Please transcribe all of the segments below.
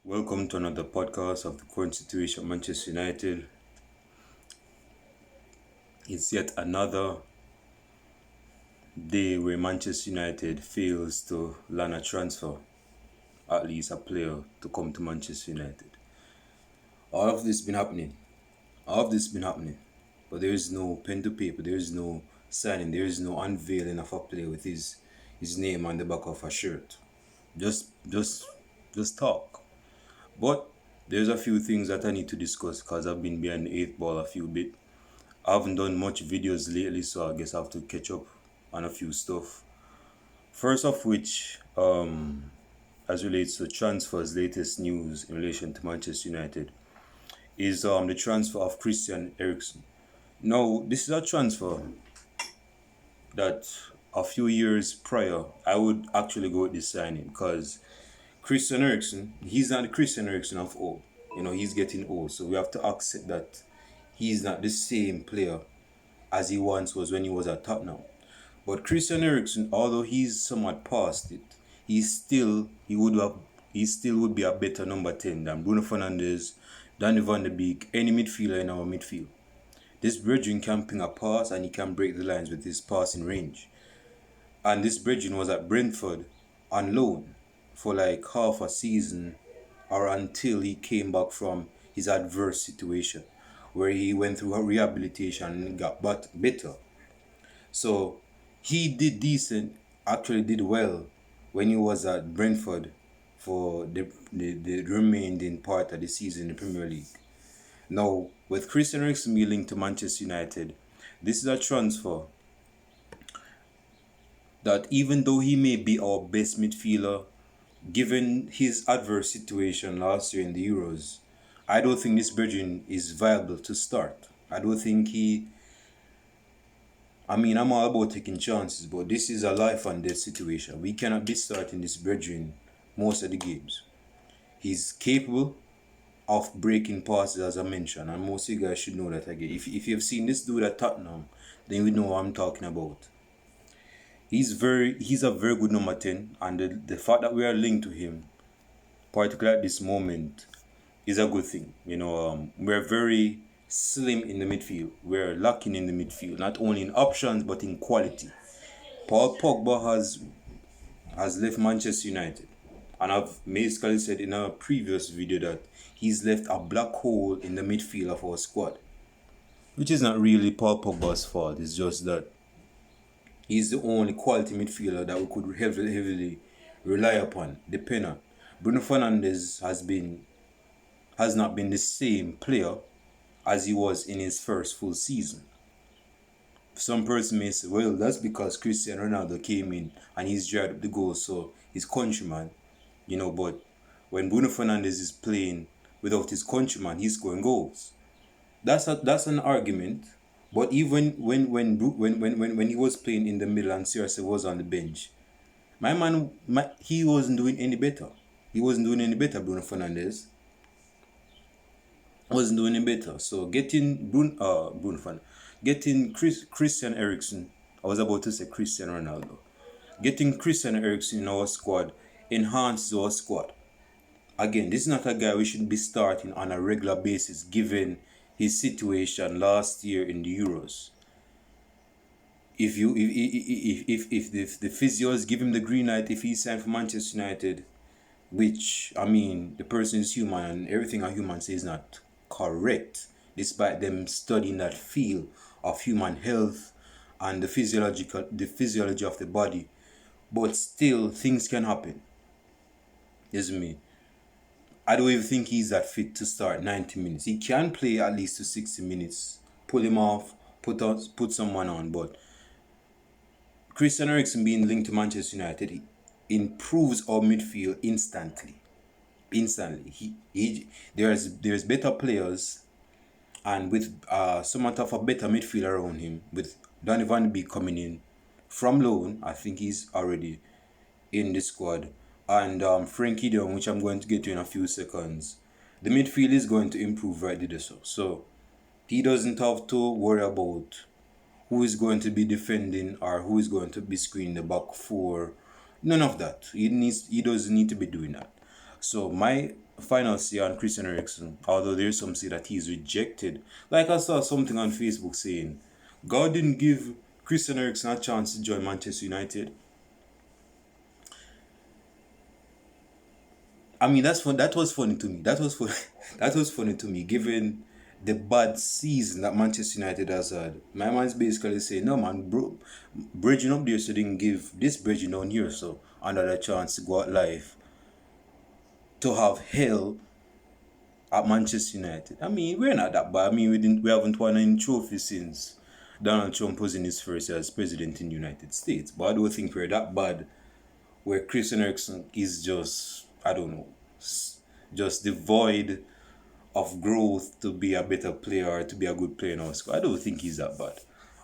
Welcome to another podcast of the current situation at Manchester United. It's yet another day where Manchester United fails to land a transfer, at least a player to come to Manchester United. All of this been happening. All of this been happening. But there is no pen to paper, there is no signing, there is no unveiling of a player with his name on the back of a shirt. Just talk. But there's a few things that I need to discuss because I've been behind the eighth ball a few bit. I haven't done much videos lately, so I guess I have to catch up on a few stuff. First of which, as relates to transfers, latest news in relation to Manchester United, is the transfer of Christian Eriksen. Now, this is a transfer that a few years prior, I would actually go with this signing because Christian Eriksen, he's not the Christian Eriksen of old. He's getting old, so we have to accept that he's not the same player as he once was when he was at Tottenham. But Christian Eriksen, although he's somewhat past it, he still would be a better number 10 than Bruno Fernandes, Danny van de Beek, any midfielder in our midfield. This brethren can ping a pass and he can break the lines with his passing range. And this brethren was at Brentford on loan for like half a season or until he came back from his adverse situation where he went through a rehabilitation and got better. So he did decent, actually did well when he was at Brentford for the remaining part of the season in the Premier League. Now, with Christian Eriksen being linked to Manchester United, this is a transfer that even though he may be our best midfielder, given his adverse situation last year in the Euros, I don't think this brethren is viable to start. I don't think I'm all about taking chances, but this is a life and death situation. We cannot be starting this brethren most of the games. He's capable of breaking passes, as I mentioned, and most of you guys should know that again. If you've seen this dude at Tottenham, then you know what I'm talking about. He's a very good number 10, and the fact that we are linked to him, particularly at this moment, is a good thing. We're very slim in the midfield. We're lacking in the midfield, not only in options but in quality. Paul Pogba has left Manchester United, and I've basically said in a previous video that he's left a black hole in the midfield of our squad, which is not really Paul Pogba's fault. It's just that he's the only quality midfielder that we could heavily rely upon, depend on. Bruno Fernandes has not been the same player as he was in his first full season. Some person may say, well, that's because Cristiano Ronaldo came in and he's dried up the goals, so his countryman, but when Bruno Fernandes is playing without his countryman, he's scoring goals. That's an argument. But even when he was playing in the middle and CR7 was on the bench, he wasn't doing any better. He wasn't doing any better, Bruno Fernandes. Wasn't doing any better. So getting Christian Eriksen, I was about to say Cristiano Ronaldo. Getting Christian Eriksen in our squad enhances our squad. Again, this is not a guy we should be starting on a regular basis given his situation last year in the Euros. If the physios give him the green light, if he signed for Manchester United, which the person is human and everything a human says is not correct, despite them studying that field of human health and the physiology of the body, but still things can happen. Yes, me. I don't even think he's that fit to start 90 minutes. He can play at least to 60 minutes. Pull him off, put someone on. But Christian Eriksen being linked to Manchester United, he improves our midfield instantly. There's better players, and with somewhat of a better midfield around him, with Danny van de Beek coming in from loan, I think he's already in the squad. And Frenkie De Jong, which I'm going to get to in a few seconds, the midfield is going to improve right there. So he doesn't have to worry about who is going to be defending or who is going to be screening the back four. None of that. He doesn't need to be doing that. So my final say on Christian Eriksen, although there's some say that he's rejected. Like I saw something on Facebook saying, God didn't give Christian Eriksen a chance to join Manchester United. I mean, that was funny to me. That was funny. That was funny to me, given the bad season that Manchester United has had. My man's basically saying, no man, bro, bridging up there, so they didn't give this bridging down here, so another chance to go out live, to have hell at Manchester United. I mean, we're not that bad. I mean, we haven't won any trophy since Donald Trump was in his first year as president in the United States. But I don't think we're that bad where Christian Eriksen is just, I don't know, just devoid of growth to be a better player or to be a good player in our squad. I don't think he's that bad.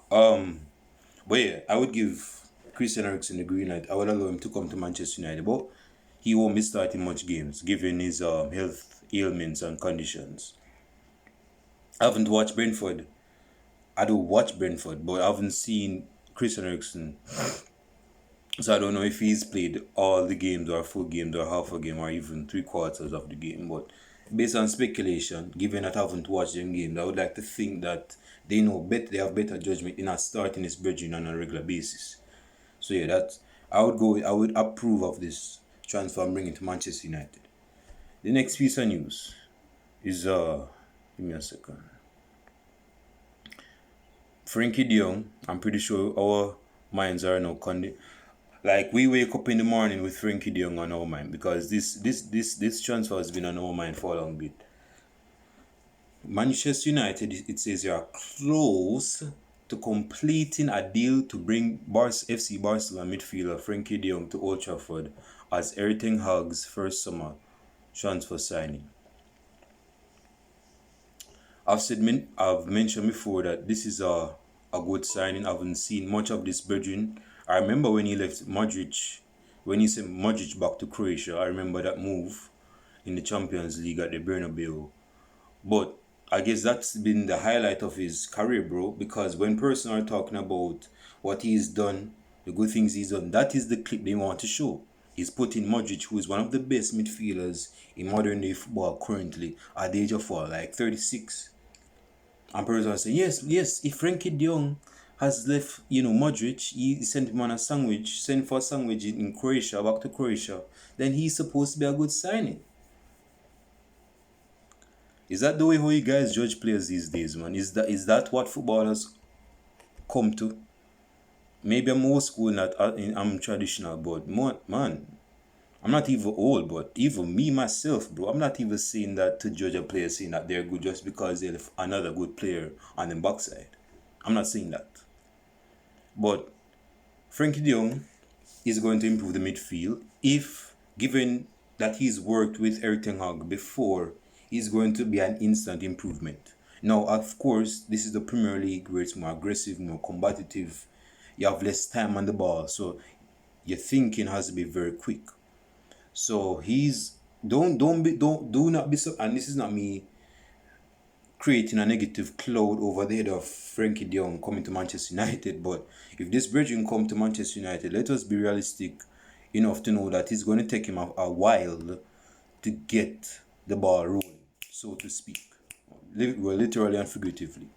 But yeah, I would give Christian Eriksen the green light. I would allow him to come to Manchester United, but he won't be starting much games given his health ailments and conditions. I haven't watched Brentford. I do watch Brentford, but I haven't seen Christian Eriksen. So I don't know if he's played all the games or full games or half a game or even 3/4 of the game. But based on speculation, given that I haven't watched them games, I would like to think that they know better. They have better judgment in not starting his brethren on a regular basis. So yeah, that I would approve of this transfer I'm bringing to Manchester United. The next piece of news is give me a second. Frenkie De Jong. I'm pretty sure our minds are now like we wake up in the morning with Frenkie De Jong on our mind, because this transfer has been on our mind for a long bit. Manchester United, it says they are close to completing a deal to bring FC Barcelona midfielder Frenkie De Jong to Old Trafford as Erik Ten Hag's first summer transfer signing. I've mentioned before that this is a good signing. I haven't seen much of this brethren. I remember when he left Modric, when he sent Modric back to Croatia. I remember that move in the Champions League at the Bernabeu. But I guess that's been the highlight of his career, bro. Because when persons are talking about what he's done, the good things he's done, that is the clip they want to show. He's putting Modric, who is one of the best midfielders in modern day football currently, at the age of like 36. And persons are saying, yes, if Frenkie De Jong has left, Modric, he sent him on a sandwich, sent for a sandwich in Croatia, back to Croatia, then he's supposed to be a good signing. Is that the way how you guys judge players these days, man? Is that what footballers come to? Maybe I'm old school, I'm traditional, but man, I'm not even old, but even me myself, bro, I'm not even saying that to judge a player saying that they're good just because they have another good player on the backside. I'm not saying that. But Frenkie De Jong is going to improve the midfield if, given that he's worked with Erik Ten Hag before, is going to be an instant improvement. Now, of course, this is the Premier League where it's more aggressive, more combative. You have less time on the ball, so your thinking has to be very quick. So do not be so. And this is not me creating a negative cloud over the head of Frenkie De Jong coming to Manchester United. But if this brethren come to Manchester United, let us be realistic enough to know that it's going to take him a while to get the ball rolling, so to speak, well, literally and figuratively.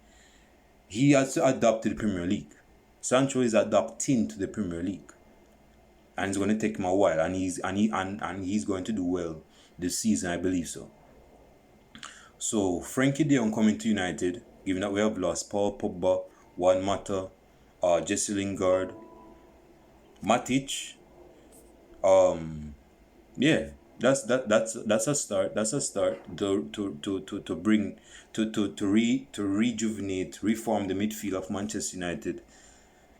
He has to adapt to the Premier League. Sancho is adapting to the Premier League, and it's going to take him a while, and he's going to do well this season, I believe so. So Frenkie De Jong coming to United, given that we have lost Paul Pogba, Juan Mata, Jesse Lingard, Matic. Yeah, that's a start. That's a start to bring to rejuvenate, reform the midfield of Manchester United.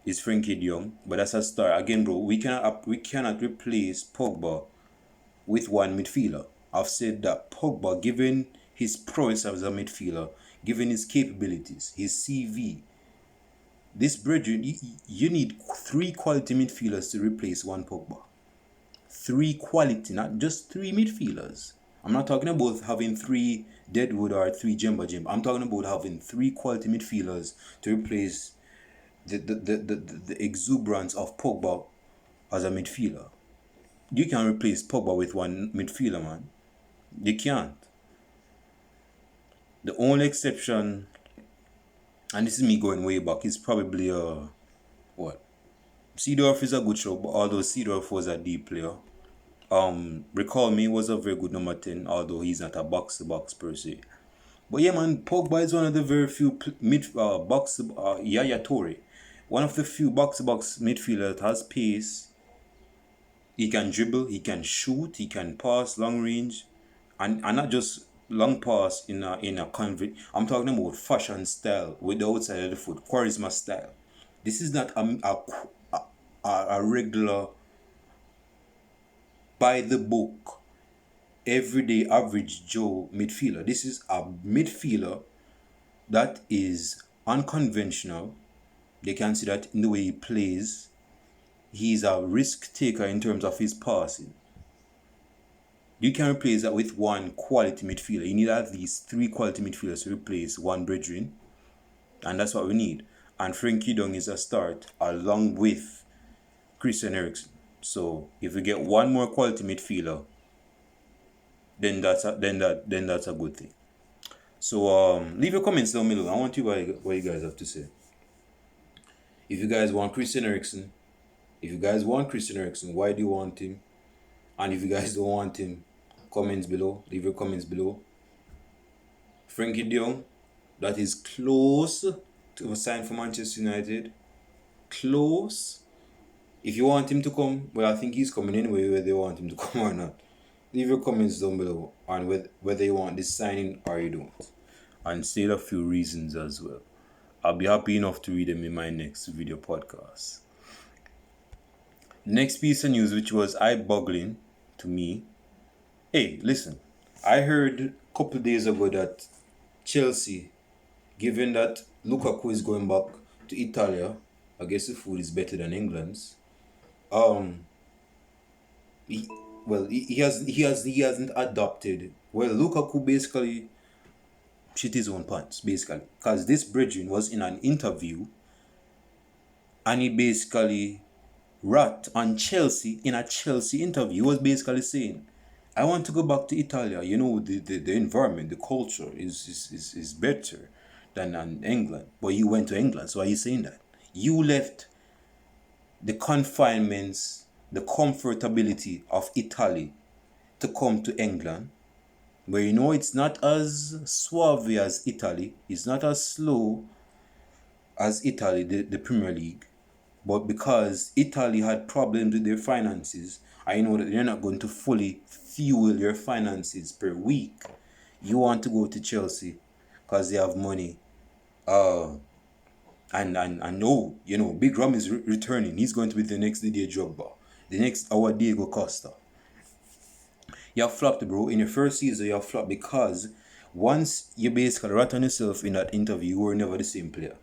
Is Frenkie De Jong, but that's a start. Again, bro, we cannot replace Pogba with one midfielder. I've said that Pogba, given his prowess as a midfielder, given his capabilities, his CV, this brethren, you need 3 quality midfielders to replace one Pogba. 3 quality, not just 3 midfielders. I'm not talking about having 3 Deadwood or 3 Jemba Jim. I'm talking about having 3 quality midfielders to replace the exuberance of Pogba as a midfielder. You can replace Pogba with one midfielder, man. You can't. The only exception, and this is me going way back, is probably what? Seedorf is a good show, but although Seedorf was a deep player, Recall Me was a very good number 10, although he's not a box to box per se. But yeah, man, Pogba is one of the very few Yaya Toure, one of the few box to box midfielders that has pace. He can dribble, he can shoot, he can pass long range, and not just long pass in a convert. I'm talking about fashion style with the outside of the foot, charisma style. This is not a regular by the book everyday average Joe midfielder. This is a midfielder that is unconventional. They can see that in the way he plays. He's a risk taker in terms of his passing. You can replace that with one quality midfielder. You need at least 3 quality midfielders to replace one brethren. And that's what we need. And Frenkie De Jong is a start along with Christian Eriksen. So if we get one more quality midfielder, then that's a good thing. So leave your comments down below. I want to hear what you guys have to say. If you guys want Christian Eriksen, why do you want him? And if you guys don't want him, comments below. Leave your comments below. Frenkie De Jong, that is close to a sign for Manchester United. Close. If you want him to come, well, I think he's coming anyway, whether you want him to come or not. Leave your comments down below on whether you want this signing or you don't. And state a few reasons as well. I'll be happy enough to read them in my next video podcast. Next piece of news, which was eye-boggling to me. Hey, listen. I heard a couple days ago that Chelsea, given that Lukaku is going back to Italy, I guess the food is better than England's. He hasn't adopted. Well, Lukaku basically shit his own pants, basically, because this brethren was in an interview, and he basically rat on Chelsea in a Chelsea interview. He was basically saying, I want to go back to Italy. You know, the environment, the culture is better than England. But you went to England, so are you saying that? You left the confinements, the comfortability of Italy to come to England, where you know it's not as suave as Italy, it's not as slow as Italy, the Premier League. But because Italy had problems with their finances, I know that they're not going to fully fuel your finances per week. You want to go to Chelsea because they have money. And no, you know, Big Ram is returning. He's going to be the next Didier Drogba, the next our Diego Costa. You have flopped, bro. In your first season, you have flopped because once you basically rat on yourself in that interview, you were never the same player.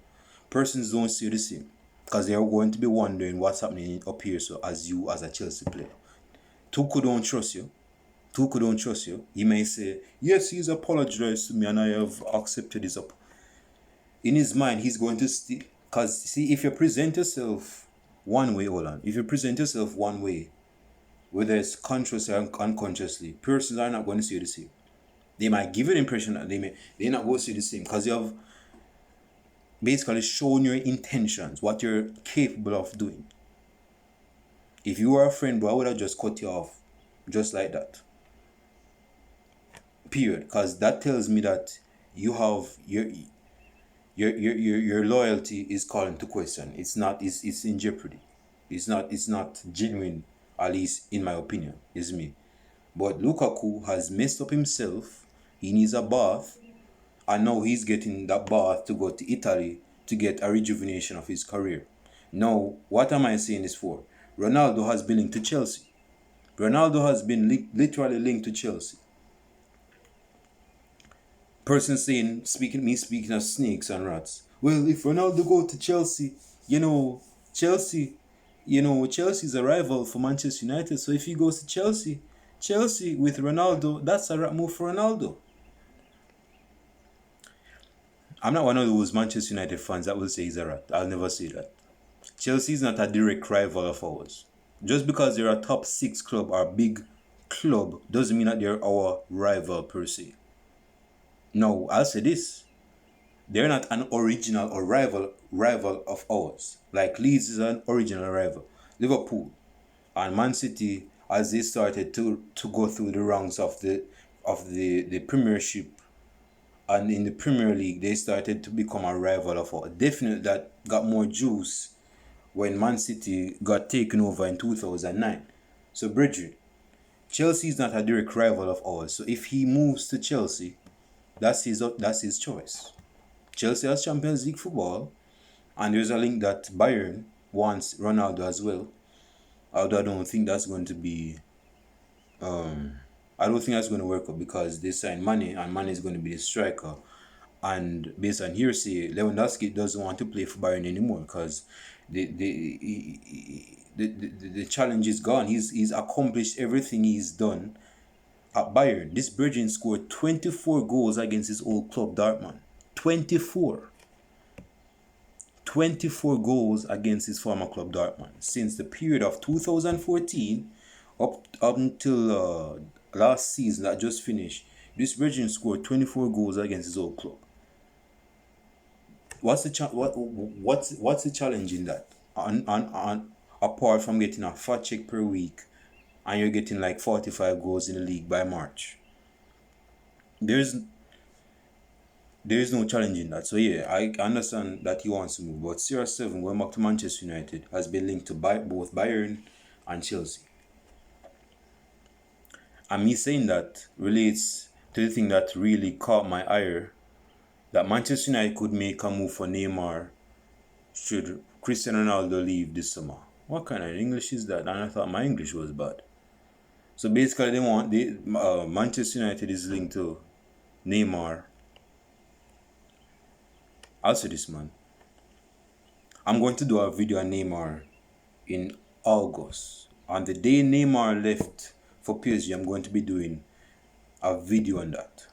Persons don't see you the same because they are going to be wondering what's happening up here. So as you as a Chelsea player, Tuchel don't trust you. He may say, yes, he's apologized to me and I have accepted his up. In his mind, he's going to still, because see, if you present yourself one way, if you present yourself one way, whether it's consciously or unconsciously, persons are not going to see you the same. They might give you the impression that they're not going to see the same because you have basically shown your intentions, what you're capable of doing. If you were a friend, bro, I would have just cut you off just like that. Period. Because that tells me that you have your loyalty is called into question. It's in jeopardy. It's not genuine, at least in my opinion. It's me. But Lukaku has messed up himself. He needs a bath. And now he's getting that bath to go to Italy to get a rejuvenation of his career. Now, what am I saying this for? Ronaldo has been linked to Chelsea. Ronaldo has been literally linked to Chelsea. Person saying, speaking of snakes and rats. Well, if Ronaldo go to Chelsea, Chelsea is a rival for Manchester United. So if he goes to Chelsea with Ronaldo, that's a rat move for Ronaldo. I'm not one of those Manchester United fans that will say he's a rat. I'll never say that. Chelsea is not a direct rival of ours. Just because they're a top 6 club or big club doesn't mean that they're our rival per se. No, I'll say this. They're not an original or rival of ours. Like Leeds is an original rival. Liverpool and Man City, as they started to go through the ranks of the Premiership and in the Premier League, they started to become a rival of ours. Definitely that got more juice when Man City got taken over in 2009. So, brethren, Chelsea is not a direct rival of ours. So if he moves to Chelsea, that's his choice. Chelsea has Champions League football, and there's a link that Bayern wants Ronaldo as well. Although I don't think that's going to be, I don't think that's going to work out because they signed Mane, and Mane is going to be the striker. And based on hearsay, Lewandowski doesn't want to play for Bayern anymore because the challenge is gone. He's accomplished everything he's done at Bayern. This Virgin scored 24 goals against his old club Dortmund. 24 goals against his former club Dortmund since the period of 2014 up until last season that just finished. This Virgin scored 24 goals against his old club. What's the challenge in that? Apart from getting a fat check per week, and you're getting like 45 goals in the league by March. There's no challenge in that. So yeah, I understand that he wants to move, but CR7 going back to Manchester United has been linked to both Bayern and Chelsea. And me saying that relates to the thing that really caught my ire, that Manchester United could make a move for Neymar should Cristiano Ronaldo leave this summer. What kind of English is that? And I thought my English was bad. So basically, Manchester United is linked to Neymar. I'll say this, man. I'm going to do a video on Neymar in August. On the day Neymar left for PSG, I'm going to be doing a video on that.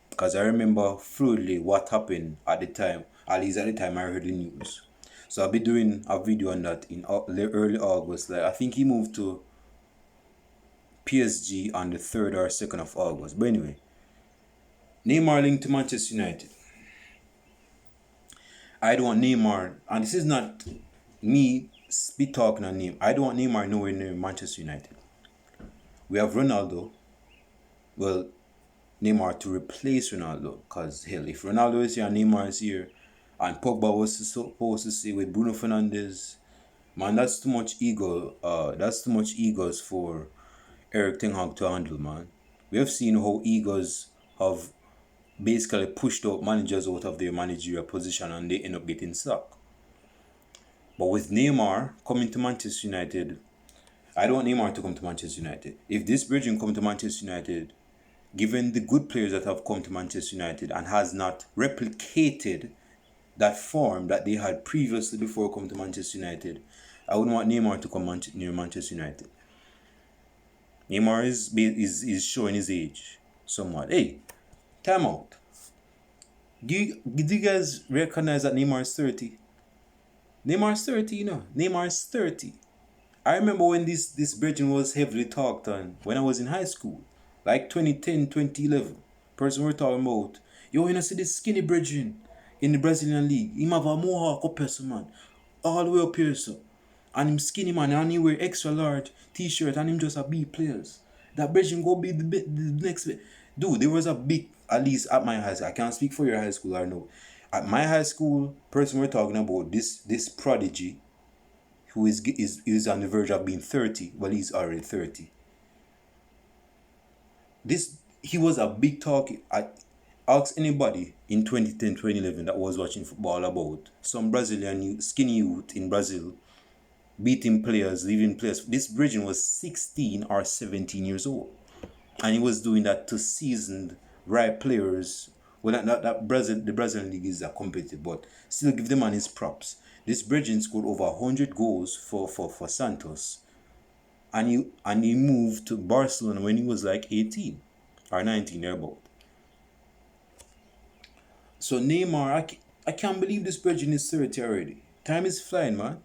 Because I remember fluidly what happened at the time. At least at the time I heard the news. So I'll be doing a video on that in early August. Like I think he moved to PSG on the 3rd or 2nd of August. But anyway, Neymar linked to Manchester United. I don't want Neymar, and this is not me spit talking on him. I don't want Neymar nowhere near Manchester United. We have Ronaldo. Well, Neymar to replace Ronaldo. Because hell, if Ronaldo is here and Neymar is here, and Pogba was supposed to say with Bruno Fernandes, man, that's too much ego. That's too much egos for Erik Ten Hag to handle, man. We have seen how egos have basically pushed out managers out of their managerial position and they end up getting sacked. But with Neymar coming to Manchester United, I don't want Neymar to come to Manchester United. If this Virgin come to Manchester United, given the good players that have come to Manchester United and has not replicated that form that they had previously before coming to Manchester United, I wouldn't want Neymar to come near Manchester United. Neymar is showing his age somewhat. Hey, time out. Do you guys recognize that Neymar is 30? Neymar is 30, you know. Neymar is 30. I remember when this Virgin was heavily talked on when I was in high school. Like 2010, 2011. Person we're talking about. Yo, you know, see this skinny Virgin in the Brazilian league. He have a mohawk up here, so man. All the way up here, so. And him skinny, man. And he wear extra large t-shirt. And him just a B players. That Virgin go be the next. Dude, there was a big, at least at my high school. I can't speak for your high school or no. At my high school, person we're talking about, this prodigy, who is on the verge of being 30. Well, he's already 30. He was a big talk. I ask anybody in 2010, 2011 that was watching football about some Brazilian skinny youth in Brazil beating players, leaving players. This Virgin was 16 or 17 years old. And he was doing that to seasoned, ripe players. Well, the Brazilian league is competitive, but still give the man his props. This Virgin scored over 100 goals for Santos. And he moved to Barcelona when he was like 18 or 19 thereabout. So Neymar, I can't believe this Virgin is 30 already. Time is flying, man.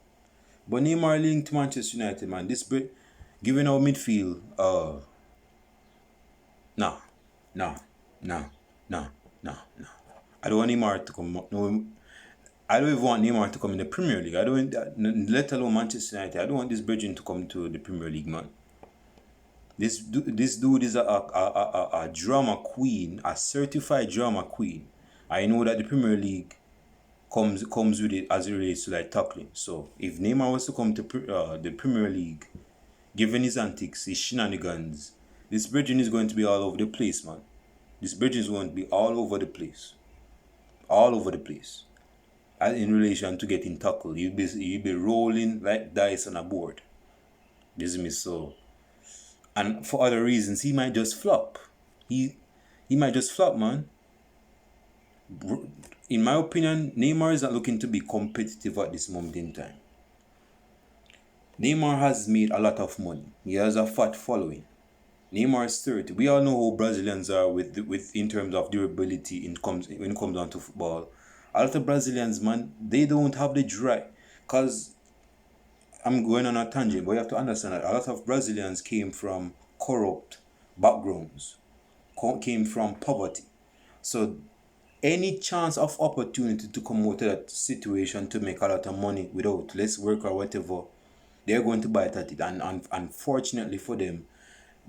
But Neymar linked to Manchester United, man. Given our midfield, No, no, no, no, no, no. I don't want Neymar to come. No, I don't even want Neymar to come in the Premier League. I don't, let alone Manchester United. I don't want this Virgin to come to the Premier League, man. This dude is a drama queen, a certified drama queen. I know that the Premier League comes with it as it relates to like tackling. So if Neymar was to come to the Premier League, given his antics, his shenanigans, this Virgin is going to be all over the place, man. This Virgin is going to be all over the place, all over the place. And in relation to getting tackled, you'll be rolling like dice on a board. This is me so. And for other reasons, he might just flop. He might just flop, man. In my opinion, Neymar is not looking to be competitive at this moment in time. Neymar has made a lot of money. He has a fat following. Neymar is 30. We all know how Brazilians are with in terms of durability when it comes down to football. A lot of Brazilians, man, they don't have the drive. Because I'm going on a tangent, but you have to understand that a lot of Brazilians came from corrupt backgrounds, came from poverty. So any chance of opportunity to come out of that situation to make a lot of money without less work or whatever, they're going to bite at it. And unfortunately for them,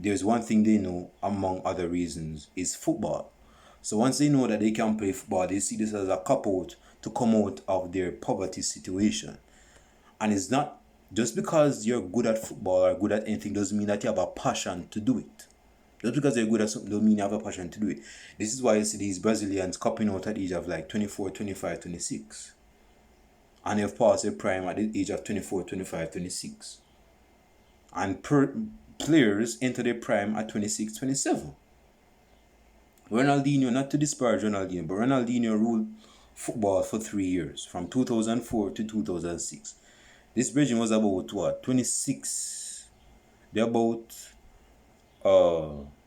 there's one thing they know, among other reasons, is football. So once they know that they can play football, they see this as a cop-out to come out of their poverty situation. And it's not just because you're good at football or good at anything doesn't mean that you have a passion to do it. Just because you're good at something doesn't mean you have a passion to do it. This is why you see these Brazilians copping out at the age of like 24, 25, 26. And they've passed their prime at the age of 24, 25, 26. And players enter their prime at 26, 27. Ronaldinho, not to disparage Ronaldinho, but Ronaldinho ruled football for 3 years, from 2004 to 2006. This Belgium was about what? 26. They're about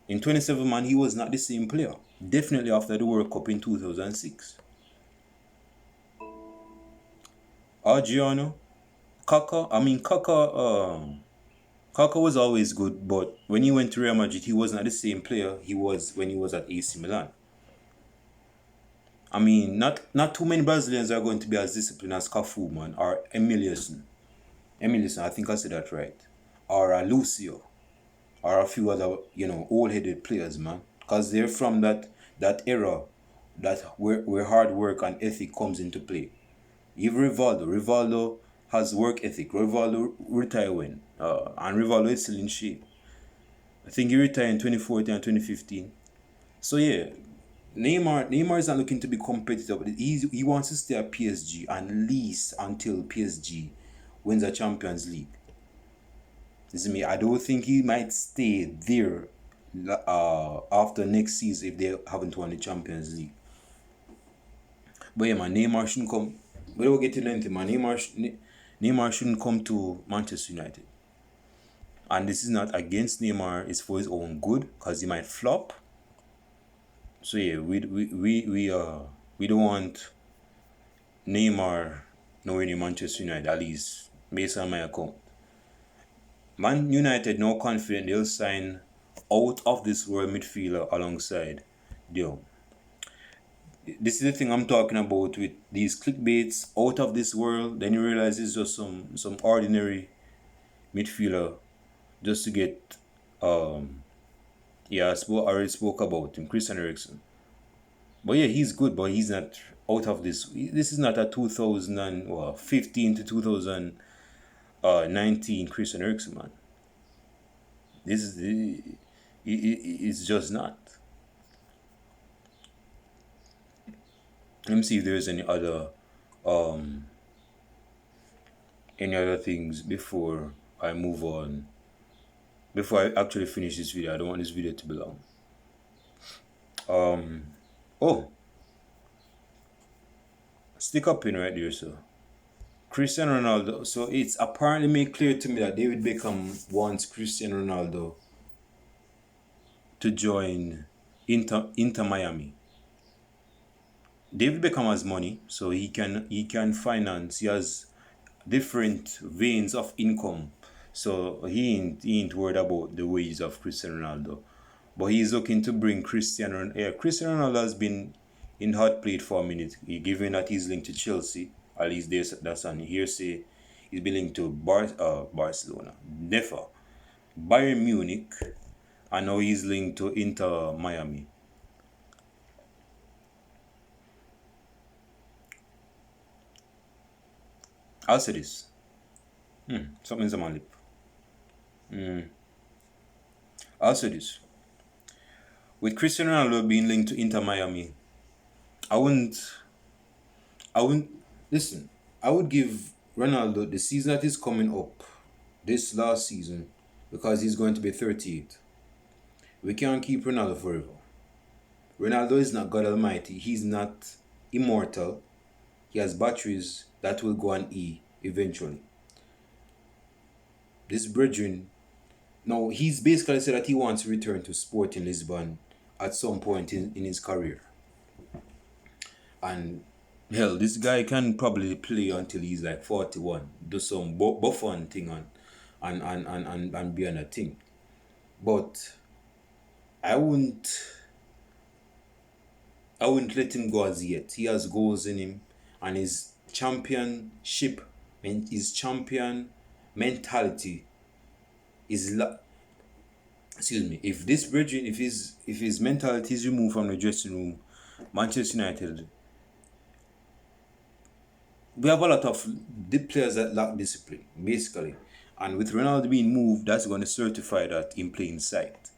in 27, man, he was not the same player. Definitely after the World Cup in 2006. Adriano, Kaka was always good, but when he went to Real Madrid, he wasn't the same player he was when he was at AC Milan. I mean, not too many Brazilians are going to be as disciplined as Cafu, man, or Emilson, I think I said that right. Or Lucio, or a few other, old-headed players, man. Because they're from that era where hard work and ethic comes into play. Even Rivaldo has work ethic. Rivaldo retired when? And Rivaldo is still in shape. I think he retired in 2014 and 2015. So yeah, Neymar is not looking to be competitive, but he wants to stay at PSG at least until PSG wins a Champions League. This is me. I don't think he might stay there after next season if they haven't won the Champions League. But yeah, man, Neymar shouldn't come. We don't get to lengthy, man. Neymar shouldn't come to Manchester United. And this is not against Neymar, it's for his own good, because he might flop. So yeah, we don't want Neymar nowhere near Manchester United, at least based on my account. Man United now confident they'll sign out of this world midfielder alongside De Jong. This is the thing I'm talking about with these clickbaits, out of this world. Then you realize it's just some ordinary midfielder just to get I already spoke about him, Christian Eriksen. But yeah, he's good, but he's not out of this. This is not a 2015 to 2019 Christian Eriksen, man. This is it's just not. Let me see if there's any other things before I move on. Before I actually finish this video, I don't want this video to be long. Stick up in right there, sir. Cristiano Ronaldo. So it's apparently made clear to me that David Beckham wants Cristiano Ronaldo to join Inter Miami. David Beckham has money, so he can finance. He has different veins of income, so he ain't worried about the wages of Cristiano Ronaldo. But he's looking to bring Cristiano Ronaldo. Yeah, Cristiano Ronaldo has been in hot plate for a minute. Given that he's linked to Chelsea, at least that's on hearsay. He's been linked to Barcelona, never Bayern Munich, and now he's linked to Inter Miami. I'll say this. Something's on my lip. I'll say this. With Cristiano Ronaldo being linked to Inter Miami, I wouldn't listen. I would give Ronaldo the season that is coming up, this last season, because he's going to be 38. We can't keep Ronaldo forever. Ronaldo is not God Almighty. He's not immortal. He has batteries that will go on E eventually. This brethren, now he's basically said that he wants to return to Sporting Lisbon at some point in his career. And hell, this guy can probably play until he's like 41, do some Buffon thing and be on a thing. But I wouldn't let him go as yet. He has goals in him, and his championship and his champion mentality is excuse me. If this brethren, if his mentality is removed from the dressing room, Manchester United, we have a lot of players that lack discipline, basically. And with Ronaldo being moved, that's going to certify that in plain sight.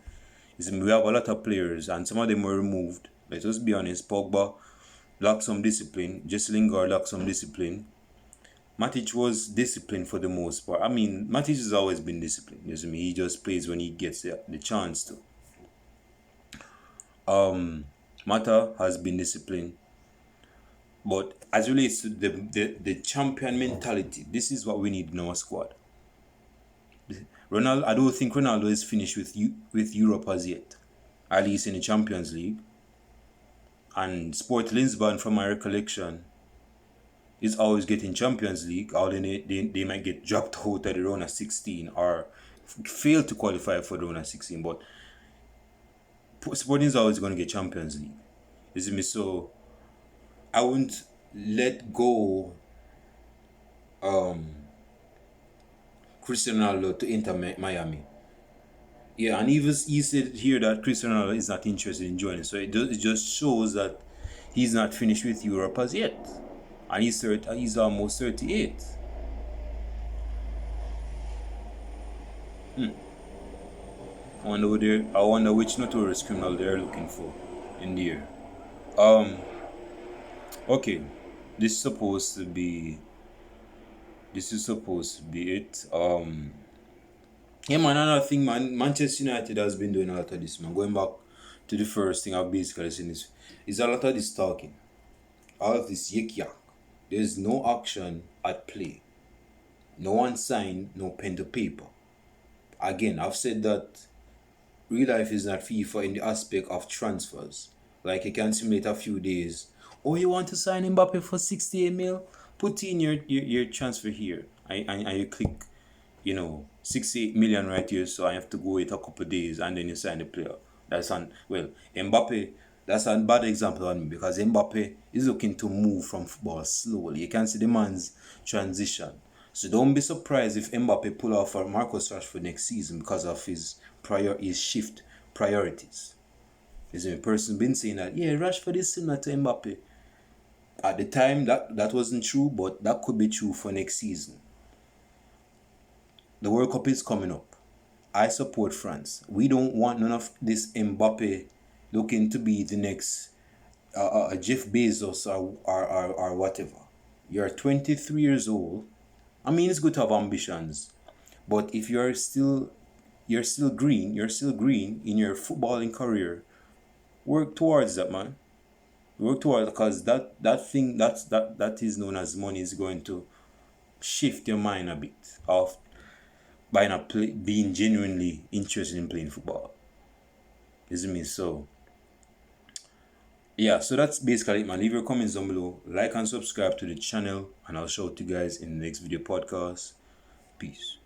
We have a lot of players, and some of them were removed. Let us be honest. Pogba lacked some discipline. Jesse Lingard lacked some discipline. Matic was disciplined for the most part. I mean, Matic has always been disciplined. He just plays when he gets the chance to. Mata has been disciplined. But as relates to the champion mentality, this is what we need in our squad. Ronaldo, I don't think Ronaldo is finished with Europe as yet, at least in the Champions League. And Sport Lisbon, from my recollection, is always getting Champions League. Or they might get dropped out of the round of 16 or fail to qualify for the round of 16. But Sporting is always going to get Champions League. You see me? So I wouldn't let go Cristiano Ronaldo to Inter Miami. Yeah, and he said here that Cristiano Ronaldo is not interested in joining. So it just shows that he's not finished with Europe as yet. And he's almost 38. I wonder which notorious criminal they're looking for in the air. Okay, this is supposed to be it. Yeah, man, another thing, man, Manchester United has been doing a lot of this, man. Going back to the first thing I've basically seen is a lot of this talking. All of this yik-yak. There's no action at play. No one signed, no pen to paper. Again, I've said that real life is not FIFA in the aspect of transfers. Like, you can simulate a few days. Oh, you want to sign Mbappe for 68 mil? Put in your transfer here. And you click, 68 million right here, so I have to go wait a couple of days and then you sign the player. Mbappe, that's a bad example on me because Mbappe is looking to move from football slowly. You can see the man's transition. So don't be surprised if Mbappe pull off for Marcus Rashford next season because of his shift priorities. There's a person been saying that, yeah, Rashford is similar to Mbappe. At the time, that wasn't true, but that could be true for next season. The World Cup is coming up. I support France. We don't want none of this Mbappe looking to be the next Jeff Bezos or whatever. You're 23 years old. I mean, it's good to have ambitions, but if you're still green in your footballing career, work towards that, man. Work towards, because that is known as money is going to shift your mind a bit of by not being genuinely interested in playing football. Isn't me? So yeah, so that's basically it, man. Leave your comments down below, like and subscribe to the channel, and I'll show you guys in the next video podcast. Peace.